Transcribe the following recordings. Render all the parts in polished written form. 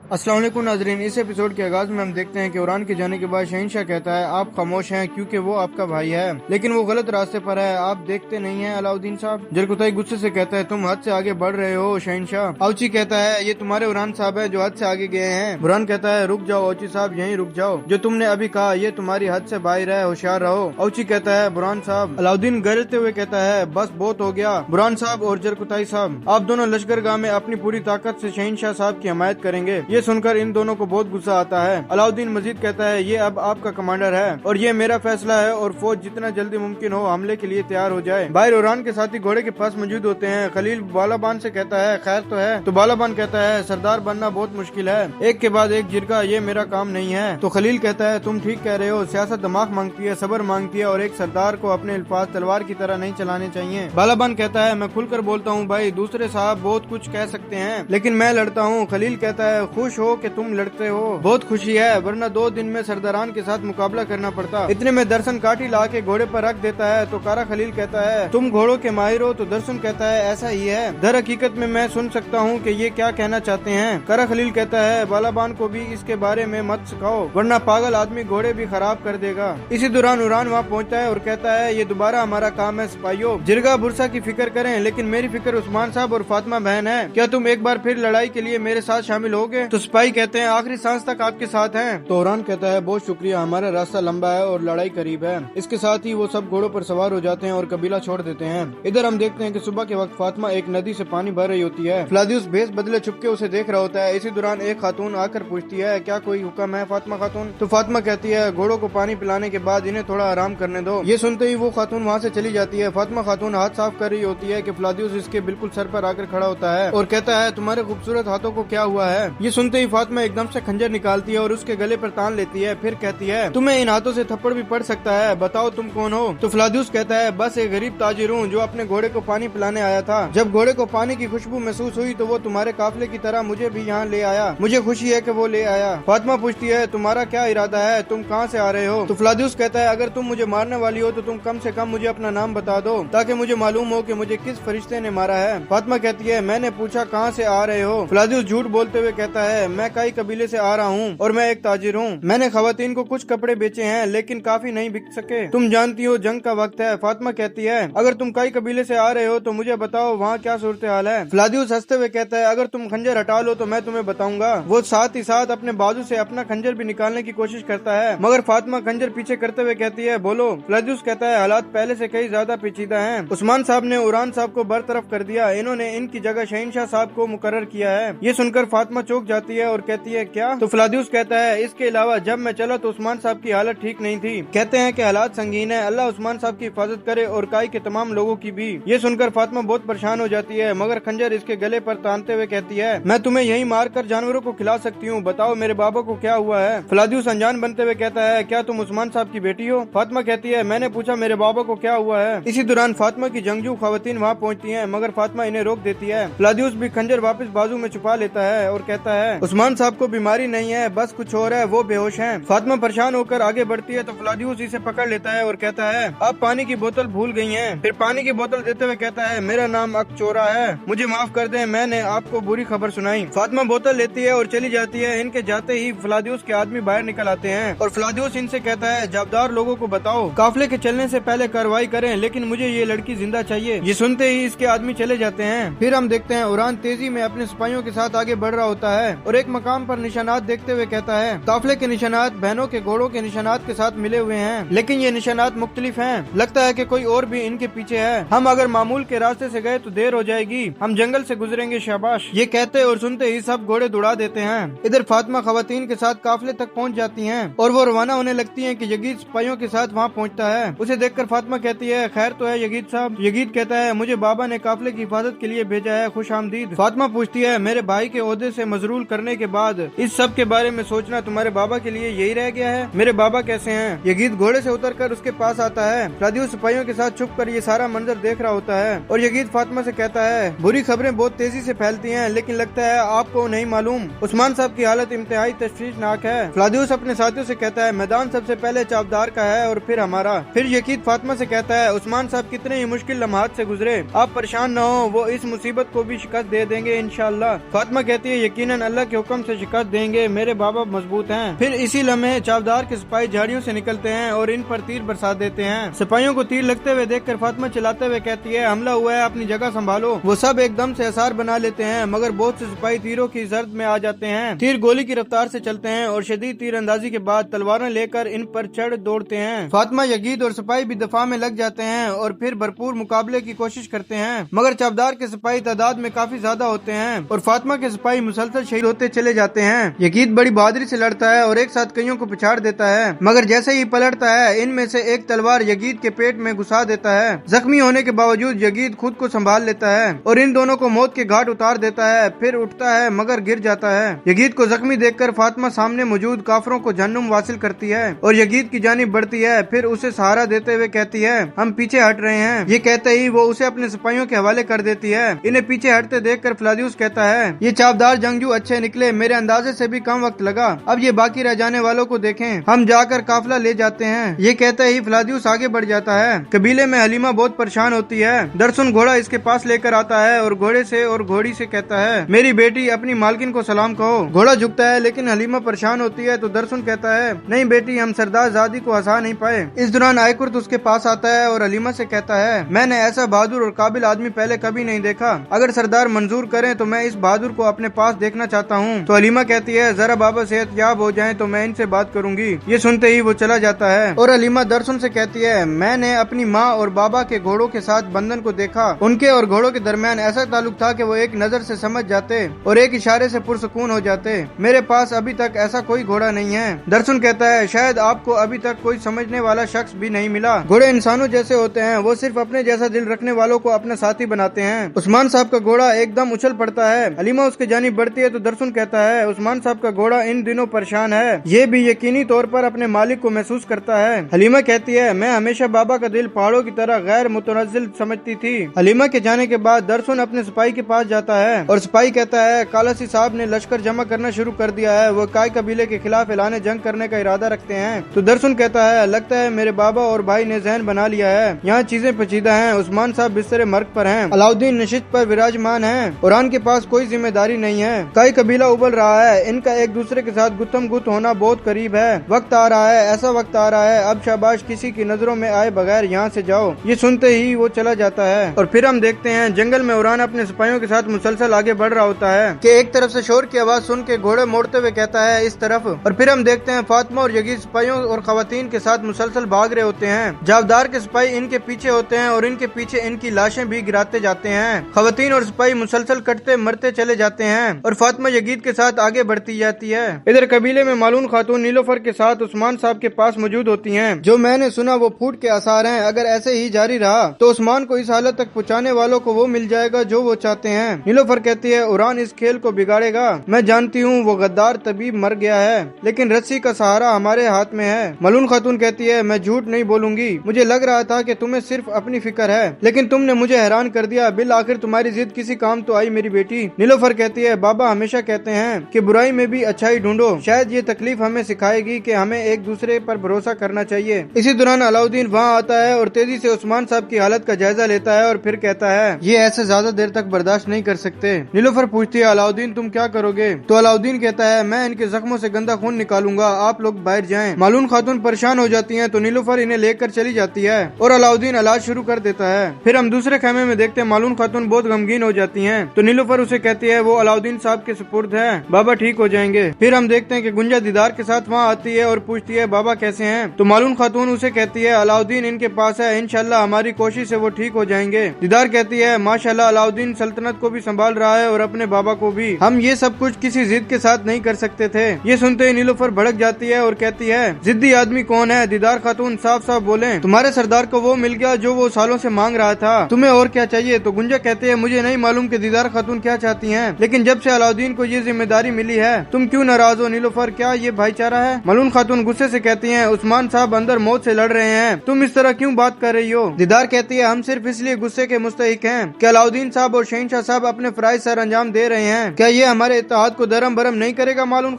अस्सलाम वालेकुम नाजरीन, इस एपिसोड के आगाज में हम देखते हैं कि उरान के जाने के बाद शहंशाह कहता है आप खामोश हैं क्योंकि वो आपका भाई है, लेकिन वो गलत रास्ते पर है, आप देखते नहीं हैं। अलाउद्दीन साहब जरकुताई गुस्से से कहता है तुम हद से आगे बढ़ रहे हो शहंशाह। औची कहता है ये तुम्हारे उरान साहब है जो हद से आगे गए हैं। बुरहान कहता है रुक जाओ औची साहब, यहीं रुक जाओ, जो तुमने अभी कहा ये तुम्हारी हद से बाहर है, होशियार रहो। औची कहता है बुरहान साहब। अलाउद्दीन गरजते हुए कहता है बस बहुत हो गया। बुरहान साहब और जरकुताई साहब आप दोनों लश्करगाह में अपनी पूरी ताकत से शहंशाह साहब की हमायत करेंगे। ये सुनकर इन दोनों को बहुत गुस्सा आता है। अलाउद्दीन मजीद कहता है ये अब आपका कमांडर है और ये मेरा फैसला है और फौज जितना जल्दी मुमकिन हो हमले के लिए तैयार हो जाए। बाहर उरान के साथी घोड़े के पास मौजूद होते हैं। खलील बालाबान से कहता है खैर तो है? तो बालाबान कहता है सरदार बनना बहुत मुश्किल है, एक के बाद एक जिरगा, ये मेरा काम नहीं है। तो खलील कहता है तुम ठीक कह रहे हो, सियासत दिमाग मांगती है, सब्र मांगती है और एक सरदार को अपने अल्फाज तलवार की तरह नहीं चलाने चाहिए। बालाबान कहता है मैं खुलकर बोलता हूँ भाई, दूसरे साहब बहुत कुछ कह सकते हैं लेकिन मैं लड़ता हूँ। खलील कहता है खुश हो कि तुम लड़ते हो, बहुत खुशी है, वरना 2 दिन में सरदारान के साथ मुकाबला करना पड़ता। इतने में दर्शन काठी ला के घोड़े पर रख देता है। तो कारा खलील कहता है तुम घोड़ों के माहिर हो? तो दर्शन कहता है ऐसा ही है, दर हकीकत में मैं सुन सकता हूँ कि ये क्या कहना चाहते हैं। कारा खलील कहता है बालाबान को भी इसके बारे में मत सिखाओ वरना पागल आदमी घोड़े भी खराब कर देगा। इसी दौरान उरान वहाँ पहुँचता है और कहता है ये दोबारा हमारा काम है सिपाहियों, जिरगा बुरसा की फिक्र करें लेकिन मेरी फिक्र उस्मान साहब और फातिमा बहन है, क्या तुम एक बार फिर लड़ाई के लिए मेरे साथ शामिल होगे? तो सिपाही कहते हैं आखिरी सांस तक आपके साथ हैं। तो उरान कहता है बहुत शुक्रिया, हमारा रास्ता लंबा है और लड़ाई करीब है। इसके साथ ही वो सब घोड़ों पर सवार हो जाते हैं और कबीला छोड़ देते हैं। इधर हम देखते हैं कि सुबह के वक्त फातिमा एक नदी से पानी भर रही होती है। फ्लादियुस भेस बदले छुपके उसे देख रहा होता है। इसी दौरान एक खातून आकर पूछती है क्या कोई हुक्म है फातिमा खातून? तो फातिमा कहती है घोड़ों को पानी पिलाने के बाद इन्हें थोड़ा आराम करने दो। ये सुनते ही वो खातून वहाँ से चली जाती है। फातिमा खातून हाथ साफ कर रही होती है कि फ्लादियुस इसके बिल्कुल सर पर आकर खड़ा होता है और कहता है तुम्हारे खूबसूरत हाथों को क्या हुआ है? ये सुनते ही फातिमा एकदम से खंजर निकालती है और उसके गले पर तान लेती है, फिर कहती है तुम्हें इन हाथों से थप्पड़ भी पड़ सकता है, बताओ तुम कौन हो? तो फ्लादियुस कहता है बस एक गरीब ताजिर हूँ जो अपने घोड़े को पानी पिलाने आया था। जब घोड़े को पानी की खुशबू महसूस हुई तो वो तुम्हारे काफिले की तरह मुझे भी यहाँ ले आया, मुझे खुशी है कि वो ले आया। फातिमा पूछती है तुम्हारा क्या इरादा है, तुम कहाँ से आ रहे हो? तो फ्लादियुस कहता है अगर तुम मुझे मारने वाली हो तो तुम कम से कम मुझे अपना नाम बता दो ताकि मुझे मालूम हो कि मुझे किस फरिश्ते ने मारा है। फातिमा कहती है मैंने पूछा कहाँ से आ रहे हो? फ्लादियुस झूठ बोलते हुए कहता है मैं कई कबीले से आ रहा हूँ और मैं एक ताजिर हूँ, मैंने खवातीन को कुछ कपड़े बेचे हैं लेकिन काफी नहीं बिक सके, तुम जानती हो जंग का वक्त है। फातिमा कहती है अगर तुम कई कबीले से आ रहे हो तो मुझे बताओ वहाँ क्या सूरत हाल है? फ्लादियुस हंसते हुए कहता है अगर तुम खंजर हटा लो तो मैं तुम्हें बताऊंगा। वो साथ ही साथ अपने बाजू से अपना खंजर भी निकालने की कोशिश करता है मगर फातिमा खंजर पीछे करते हुए कहती है बोलो। फ्लादियुस कहता है हालात पहले से कई ज्यादा पेचीदा हैं, उस्मान साहब ने उरान साहब को बरतरफ कर दिया, इन्होंने इनकी जगह शहंशाह साहब को मुकर्रर किया है। ये सुनकर फातिमा चौंक जाती है और कहती है क्या? तो फ्लादियुस कहता है इसके अलावा जब मैं चला तो उस्मान साहब की हालत ठीक नहीं थी, कहते हैं कि हालात संगीन है, अल्लाह उस्मान साहब की हिफाजत करे और काई के तमाम लोगों की भी। ये सुनकर फातिमा बहुत परेशान हो जाती है मगर खंजर इसके गले पर तानते हुए कहती है मैं तुम्हें यही मार कर जानवरों को खिला सकती हूँ, बताओ मेरे बाबा को क्या हुआ है? फ्लादियुस अनजान बनते हुए कहता है क्या तुम उस्मान साहब की बेटी हो? फातिमा कहती है मैंने पूछा मेरे बाबा को क्या हुआ है? इसी दौरान फातिमा की जंगजू खवातीन वहाँ पहुँचती है मगर फातिमा इन्हें रोक देती है। फ्लादियुस भी खंजर वापस बाजू में छुपा लेता है और कहता है उस्मान साहब को बीमारी नहीं है, बस कुछ और है, वो बेहोश हैं। फातिमा परेशान होकर आगे बढ़ती है तो फ्लादियुस इसे पकड़ लेता है और कहता है आप पानी की बोतल भूल गई हैं। फिर पानी की बोतल देते हुए कहता है मेरा नाम अकचोरा है, मुझे माफ कर दें, मैंने आपको बुरी खबर सुनाई। फातिमा बोतल लेती है और चली जाती है। इनके जाते ही फ्लादियुस के आदमी बाहर निकल आते हैं और फ्लादियुस इनसे कहता है जाबदार लोगों को बताओ काफिले के चलने से पहले कार्रवाई करें लेकिन मुझे ये लड़की जिंदा चाहिए। ये सुनते ही इसके आदमी चले जाते हैं। फिर हम देखते हैं उरान तेजी में अपने सिपाहियों के साथ आगे बढ़ रहा होता है और एक मकाम पर निशानात देखते हुए कहता है काफिले के निशानात बहनों के घोड़ों के निशानात के साथ मिले हुए हैं लेकिन ये निशानात मुख्तलिफ हैं, लगता है कि कोई और भी इनके पीछे है, हम अगर मामूल के रास्ते से गए तो देर हो जाएगी, हम जंगल से गुजरेंगे शाबाश। ये कहते और सुनते ही सब घोड़े दौड़ा देते हैं। इधर फातिमा खवातीन के साथ काफिले तक पहुंच जाती हैं और वो रवाना होने लगती हैं कि यगीद सिपाहियों के साथ वहां पहुंचता है। उसे देखकर फातिमा कहती है खैर तो है यगीद साहब? यगीद कहता है मुझे बाबा ने काफिले की हिफाजत के लिए भेजा है, खुश आमदीद। फातिमा पूछती है मेरे भाई के ओहदे से मजरूल करने के बाद इस सब के बारे में सोचना तुम्हारे बाबा के लिए यही रह गया है? मेरे बाबा कैसे हैं? यगीद घोड़े से उतरकर उसके पास आता है। फ्लादियुस सिपाहियों के साथ छुपकर ये सारा मंजर देख रहा होता है और यगीद फातिमा से कहता है बुरी खबरें बहुत तेजी से फैलती हैं लेकिन लगता है आपको नहीं मालूम उस्मान साहब की हालत इंतहाई तशवीशनाक है। फ्लादियुस अपने साथियों से कहता है मैदान सबसे पहले चाबदार का है और फिर हमारा। फिर यकीद फातिमा से कहता है उस्मान साहब कितने ही मुश्किल लम्हात से गुजरे, आप परेशान न हो, वो इस मुसीबत को भी शिकस्त दे देंगे इंशाअल्लाह। फातिमा कहती है यकीनन अल्लाह के हुक्म से शिकस्त देंगे, मेरे बाबा मजबूत हैं। फिर इसी लम्हे चावदार के सिपाही झाड़ियों से निकलते हैं और इन पर तीर बरसा देते हैं। सिपाहियों को तीर लगते हुए देखकर फातिमा चिल्लाते हुए कहती है, हमला हुआ है, अपनी जगह संभालो। वो सब एकदम से आसार बना लेते हैं, मगर बहुत से सिपाही तीरों की जर्द में आ जाते हैं। तीर गोली की रफ्तार से चलते हैं और शदीद तीर अंदाजी के बाद तलवारें लेकर इन पर चढ़ दौड़ते हैं। फातिमा, यजीद और सिपाही भी दफा में लग जाते हैं और फिर भरपूर मुकाबले की कोशिश करते हैं, मगर चावदार के सिपाही तादाद में काफी ज्यादा होते हैं और फातिमा के सिपाही मुसलसल शहीद होते चले जाते हैं। यजीद बड़ी बहादुरी से लड़ता है और एक साथ कईयों को पिछाड़ देता है, मगर जैसे ही पलटता है इनमें से एक तलवार यजीद के पेट में घुसा देता है। जख्मी होने के बावजूद यजीद खुद को संभाल लेता है और इन दोनों को मौत के घाट उतार देता है। फिर उठता है मगर गिर जाता है। यजीद को जख्मी देखकर फातिमा सामने मौजूद काफरों को जहन्नुम वासिल करती है और यजीद की जानिब बढ़ती है। फिर उसे सहारा देते हुए कहती है, हम पीछे हट रहे हैं। ये कहते ही वो उसे अपने सिपाहियों के हवाले कर देती है। इन्हें पीछे हटते देखकर फ्लादियुस कहता है, ये चावदार जंगजू अच्छे निकले, मेरे अंदाजे से भी कम वक्त लगा। अब ये बाकी रह जाने वालों को देखें, हम जाकर काफिला ले जाते हैं। ये कहते ही फ्लादियुस आगे बढ़ जाता है। कबीले में हलीमा बहुत परेशान होती है। दरसुन घोड़ा इसके पास लेकर आता है और घोड़े से और घोड़ी से कहता है, मेरी बेटी, अपनी मालकिन को सलाम कहो। घोड़ा झुकता है लेकिन हलीमा परेशान होती है तो दरसुन कहता है, नहीं बेटी, हम सरदार जादी को हंसा नहीं पाए। इस दौरान आयकुर्त उसके पास आता है और हलीमा से कहता है, मैंने ऐसा बहादुर और काबिल आदमी पहले कभी नहीं देखा। अगर सरदार मंजूर करें तो मैं इस बहादुर को अपने पास देखना चाहता हूँ। तो हलीमा कहती है, जरा बाबा सेहतयाब हो जाएं तो मैं इनसे बात करूंगी। ये सुनते ही वो चला जाता है और हलीमा दरसुन से कहती है, मैंने अपनी माँ और बाबा के घोड़ों के साथ बंधन को देखा। उनके और घोड़ों के दरमियान ऐसा ताल्लुक था कि वो एक नजर से समझ जाते और एक इशारे से पुरसुकून हो जाते। मेरे पास अभी तक ऐसा कोई घोड़ा नहीं है। दरसुन कहता है, शायद आपको अभी तक कोई समझने वाला शख्स भी नहीं मिला। घोड़े इंसानों जैसे होते हैं, वो सिर्फ अपने जैसा दिल रखने वालों को अपना साथी बनाते हैं। उस्मान साहब का घोड़ा एकदम उछल पड़ता है। हलीमा उसके जानिब बढ़ती है तो दरसुन कहता है, उस्मान साहब का घोड़ा इन दिनों परेशान है, ये भी यकीनी तौर पर अपने मालिक को महसूस करता है। हलीमा कहती है, मैं हमेशा बाबा का दिल पहाड़ों की तरह गैर मुतनज़्ज़िल समझती थी। हलीमा के जाने के बाद दरसुन अपने सिपाही के पास जाता है और सिपाही कहता है, कालासी साहब ने लश्कर जमा करना शुरू कर दिया है, वो काय कबीले के खिलाफ ऐलान जंग करने का इरादा रखते हैं। तो दरसुन कहता है, लगता है मेरे बाबा और भाई ने जहन बना लिया है, यहाँ चीजें पेचीदा हैं। उस्मान साहब बिस्तर मर्ग पर हैं, अलाउद्दीन नशिस्त पर विराजमान हैं और के पास कोई जिम्मेदारी नहीं है। काय कबीला उबल रहा है, इनका एक दूसरे के साथ गुत्थम गुत्त होना बहुत करीब है। वक्त आ रहा है, ऐसा वक्त आ रहा है, अब शाबाश, किसी की नजरों में आए बगैर यहाँ से जाओ। ये सुनते ही वो चला जाता है और फिर हम देखते हैं जंगल में उरान अपने सिपाहियों के साथ मुसलसल आगे बढ़ रहा होता है कि एक तरफ से शोर की आवाज सुन के घोड़े मोड़ते हुए कहता है, इस तरफ। और फिर हम देखते हैं फातिमा और यजीद सिपाहियों और खवातीन के साथ मुसलसल भाग रहे होते हैं। जावदार के सिपाही इनके पीछे होते हैं और इनके पीछे इनकी लाशें भी गिराते जाते हैं। खवातीन और सिपाही मुसलसल कटते मरते चले जाते हैं और फातिमा यजीद के साथ आगे बढ़ती जाती है। इधर कबीले में मालून खातून नीलोफर के साथ उस्मान साहब के पास मौजूद होती हैं। जो मैंने सुना वो फूट के आसार हैं। अगर ऐसे ही जारी रहा तो उस्मान को इस हालत तक पहुंचाने वालों को वो मिल जाएगा जो वो चाहते हैं। नीलोफर कहती है, उरान इस खेल को बिगाड़ेगा। मैं जानती हूँ वो गद्दार तबीब मर गया है, लेकिन रस्सी का सहारा हमारे हाथ में है। मलून खातून कहती है, मैं झूठ नहीं बोलूंगी, मुझे लग रहा था कि तुम्हें सिर्फ अपनी फिक्र है, लेकिन तुमने मुझे हैरान कर दिया। बिल आखिर तुम्हारी जिद किसी काम तो आई मेरी बेटी। नीलोफर कहती है, बाबा हमेशा कहते हैं कि बुराई में भी अच्छाई ढूंढो। शायद ये तकलीफ हमें सिखाएगी कि हमें एक दूसरे पर भरोसा करना चाहिए। इसी दौरान अलाउद्दीन वहाँ आता है और तेजी से उस्मान साहब की हालत का जायजा लेता है और फिर कहता है, ये ऐसे ज्यादा देर तक बर्दाश्त नहीं कर सकते। नीलोफर पूछती है, अलाउद्दीन तुम क्या करोगे? तो अलाउद्दीन कहता है, मैं इनके जख्मों से गंदा खून निकालूंगा, आप लोग बाहर जाएं। मालून खातून परेशान हो जाती हैं तो नीलोफर इन्हें लेकर चली जाती है और अलाउद्दीन इलाज शुरू कर देता है। फिर हम दूसरे खेमे में देखते हैं मालून खातून बहुत गमगीन हो जाती हैं तो नीलोफर उसे कहती है, वो अलाउद्दीन साहब के सुपुर्द है, बाबा ठीक हो जाएंगे। फिर हम देखते हैं कि गुंजा दीदार के साथ वहाँ आती है और पूछती है, बाबा कैसे हैं? तो मालून खातून उसे कहती है, अलाउद्दीन इनके पास है, इंशाल्लाह हमारी कोशिश से वो ठीक हो जाएंगे। दीदार कहती है, माशाल्लाह अलाउद्दीन सल्तनत को भी संभाल रहा है और अपने बाबा को भी। हम ये सब कुछ किसी जिद के साथ नहीं कर सकते थे। ये सुनते ही नीलोफर भड़क जाती है और कहती है, जिद्दी आदमी कौन है? दीदार खातून साफ साफ बोले, तुम्हारे सरदार को वो मिल गया जो वो सालों से मांग रहा था, तुम्हें और क्या चाहिए? तो गुंजा कहती है, मुझे नहीं मालूम कि दीदार खातून क्या चाहती हैं, लेकिन जब से अलाउद्दीन को ये जिम्मेदारी मिली है तुम क्यों नाराज हो नीलोफर? क्या ये भाईचारा है? मालून खातून गुस्से से कहती हैं, उस्मान साहब अंदर मौत से लड़ रहे हैं, तुम इस तरह क्यों बात कर रही हो? दीदार कहती है, हम सिर्फ इसलिए गुस्से के मुस्तहिक हैं कि अलाउद्दीन साहब और शहंशाह साहब अपने फराइज सर अंजाम दे रहे हैं। क्या ये हमारे इत्तेहाद को दरम बरम नहीं करेगा? मालून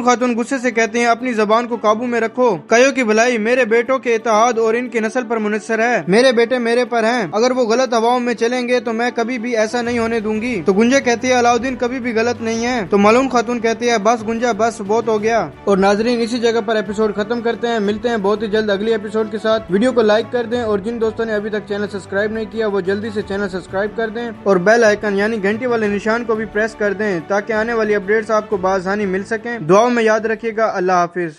खातून गुस्से से कहती हैं, अपनी जबान को काबू में रखो। कयो की भलाई मेरे बेटों के इत्तेहाद और इनकी नस्ल पर मुनस्सर है। मेरे बेटे मेरे पर हैं, अगर वो गलत हवाओं में चलेंगे तो मैं कभी भी ऐसा नहीं होने दूंगी। तो गुंजा कहती है, अलाउद्दीन कभी भी गलत जरूरत नहीं है। तो मालूम खातून कहती है बस गुंजा बस बहुत हो गया। और नाजरीन इसी जगह पर एपिसोड खत्म करते हैं। मिलते हैं बहुत ही जल्द अगली एपिसोड के साथ। वीडियो को लाइक कर दें और जिन दोस्तों ने अभी तक चैनल सब्सक्राइब नहीं किया वो जल्दी से चैनल सब्सक्राइब कर दें और बेल आइकन यानी घंटी वाले निशान को भी प्रेस कर दें ताकि आने वाली अपडेट्स आपको बासानी मिल सकें। दुआओं में याद रखिएगा। अल्लाह हाफिज।